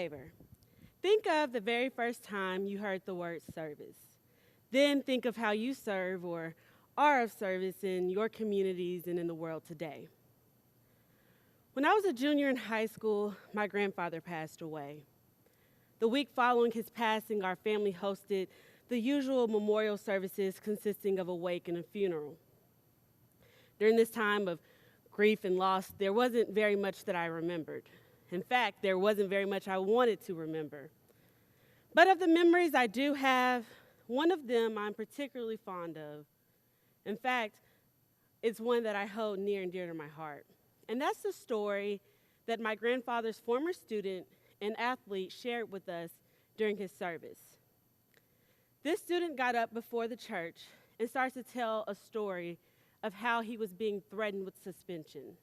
favor. Think of the very first time you heard the word service. Then think of how you serve or are of service in your communities and in the world today. When I was a junior in high school, my grandfather passed away. The week following his passing, our family hosted the usual memorial services consisting of a wake and a funeral. During this time of grief and loss, there wasn't very much that I remembered. In fact, there wasn't very much I wanted to remember. But of the memories I do have, one of them I'm particularly fond of. In fact, it's one that I hold near and dear to my heart. And that's the story that my grandfather's former student and athlete shared with us during his service. This student got up before the church and starts to tell a story of how he was being threatened with suspension.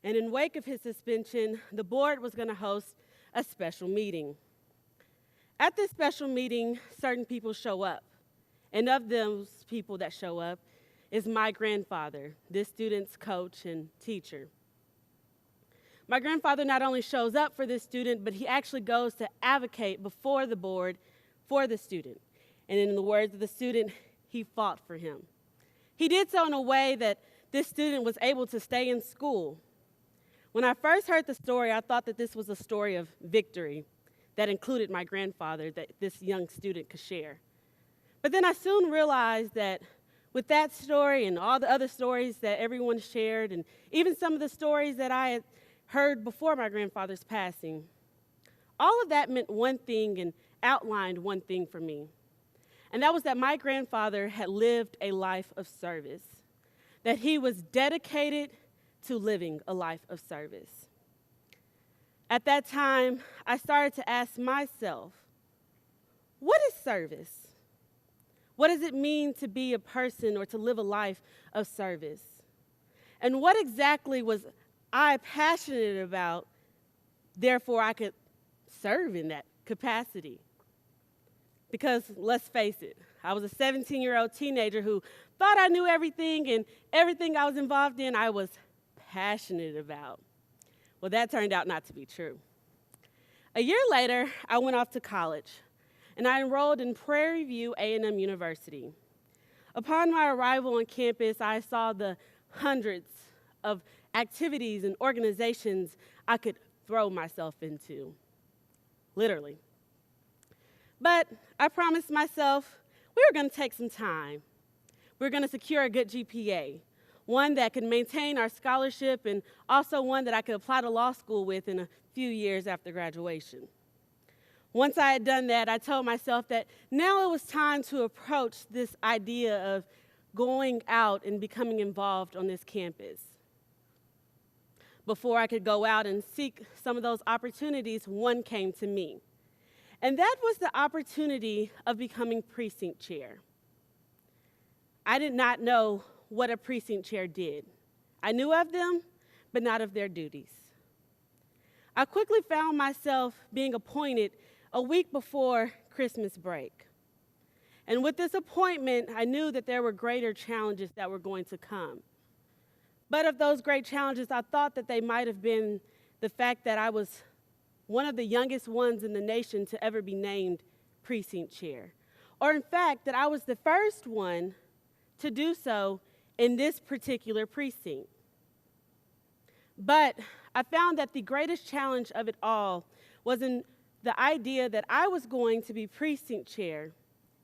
And in wake of his suspension, the board was going to host a special meeting. At this special meeting, certain people show up. And of those people that show up is my grandfather, this student's coach and teacher. My grandfather not only shows up for this student, but he actually goes to advocate before the board for the student. And in the words of the student, he fought for him. He did so in a way that this student was able to stay in school. When I first heard the story, I thought that this was a story of victory that included my grandfather that this young student could share. But then I soon realized that with that story and all the other stories that everyone shared, and even some of the stories that I had heard before my grandfather's passing, all of that meant one thing and outlined one thing for me. And that was that my grandfather had lived a life of service, that he was dedicated to living a life of service. At that time, I started to ask myself, what is service? What does it mean to be a person or to live a life of service? And what exactly was I passionate about, therefore I could serve in that capacity? Because let's face it, I was a 17-year-old teenager who thought I knew everything, and everything I was involved in I was passionate about. Well, that turned out not to be true. A year later, I went off to college, and I enrolled in Prairie View A&M University. Upon my arrival on campus, I saw the hundreds of activities and organizations I could throw myself into, literally. But I promised myself we were going to take some time. We were going to secure a good GPA, one that could maintain our scholarship and also one that I could apply to law school with in a few years after graduation. Once I had done that, I told myself that now it was time to approach this idea of going out and becoming involved on this campus. Before I could go out and seek some of those opportunities, one came to me. And that was the opportunity of becoming precinct chair. I did not know what a precinct chair did. I knew of them, but not of their duties. I quickly found myself being appointed a week before Christmas break. And with this appointment, I knew that there were greater challenges that were going to come. But of those great challenges, I thought that they might have been the fact that I was one of the youngest ones in the nation to ever be named precinct chair. Or in fact, that I was the first one to do so in this particular precinct. But I found that the greatest challenge of it all was in the idea that I was going to be precinct chair,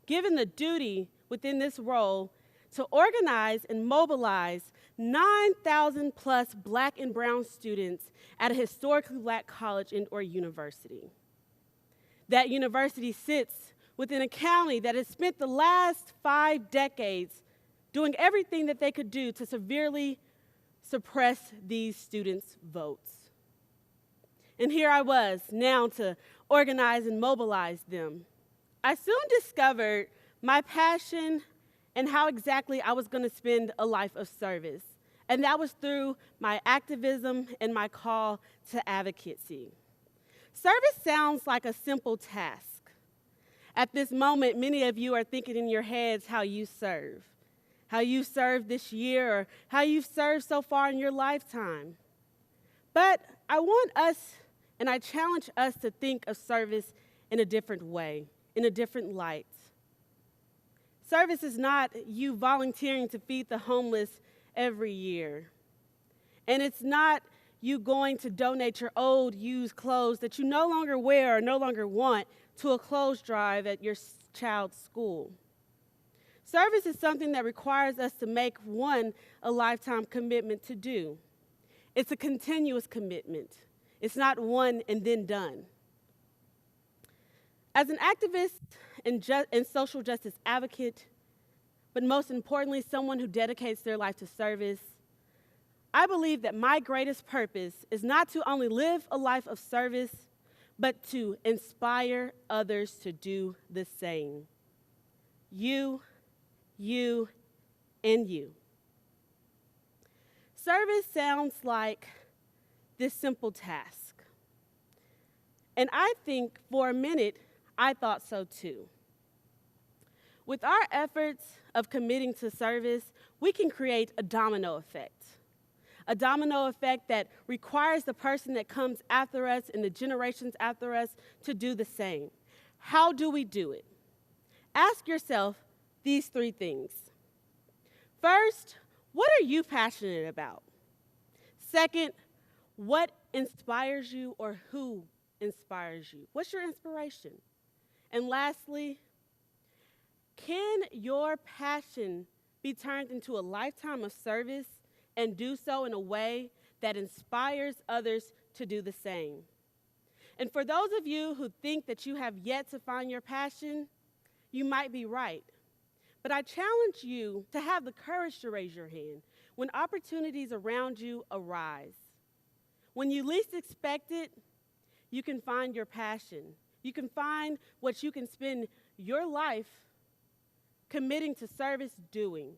given the duty within this role to organize and mobilize 9,000 plus Black and brown students at a historically Black college and or university. That university sits within a county that has spent the last 5 decades doing everything that they could do to severely suppress these students' votes. And here I was now to organize and mobilize them. I soon discovered my passion and how exactly I was going to spend a life of service. And that was through my activism and my call to advocacy. Service sounds like a simple task. At this moment, many of you are thinking in your heads how you serve this year, or how you've served so far in your lifetime. But I want us And I challenge us to think of service in a different way, in a different light. Service is not you volunteering to feed the homeless every year. And it's not you going to donate your old, used clothes that you no longer wear or no longer want to a clothes drive at your child's school. Service is something that requires us to make, one, a lifetime commitment to do. It's a continuous commitment. It's not one and then done. As an activist and social justice advocate, but most importantly, someone who dedicates their life to service, I believe that my greatest purpose is not to only live a life of service, but to inspire others to do the same. You, and you. Service sounds like this simple task. And I think for a minute, I thought so too. With our efforts of committing to service, we can create a domino effect. A domino effect that requires the person that comes after us and the generations after us to do the same. How do we do it? Ask yourself these three things. First, what are you passionate about? Second, what inspires you or who inspires you? What's your inspiration? And lastly, can your passion be turned into a lifetime of service and do so in a way that inspires others to do the same? And for those of you who think that you have yet to find your passion, you might be right. But I challenge you to have the courage to raise your hand when opportunities around you arise. When you least expect it, you can find your passion. You can find what you can spend your life committing to service doing.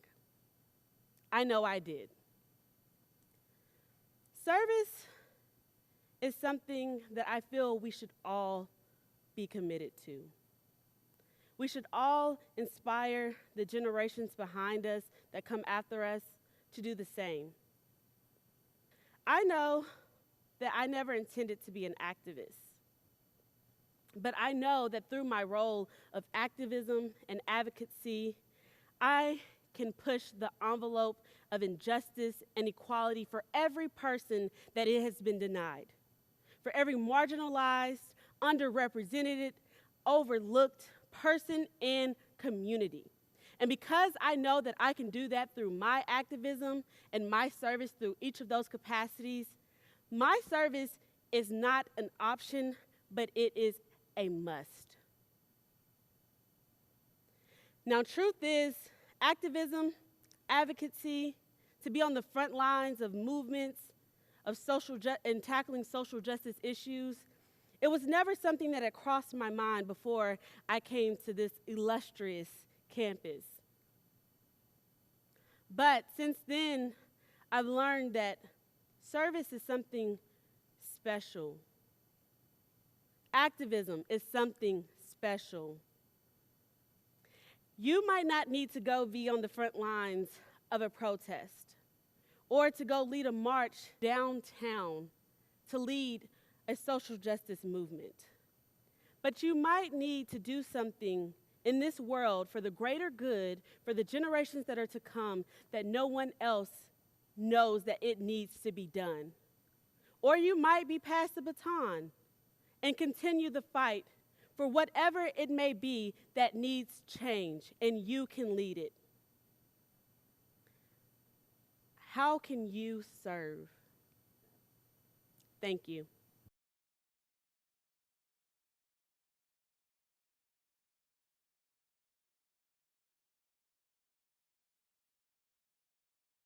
I know I did. Service is something that I feel we should all be committed to. We should all inspire the generations behind us that come after us to do the same. I know that I never intended to be an activist, but I know that through my role of activism and advocacy, I can push the envelope of injustice and equality for every person that it has been denied, for every marginalized, underrepresented, overlooked person and community. And because I know that I can do that through my activism and my service through each of those capacities, my service is not an option, but it is a must. Now, truth is, activism, advocacy, to be on the front lines of movements of and tackling social justice issues, it was never something that had crossed my mind before I came to this illustrious campus. But since then, I've learned that service is something special. Activism is something special. You might not need to go be on the front lines of a protest or to go lead a march downtown to lead a social justice movement. But you might need to do something in this world for the greater good, for the generations that are to come, that no one else knows that it needs to be done. Or you might be passed the baton and continue the fight for whatever it may be that needs change, and you can lead it. How can you serve? Thank you.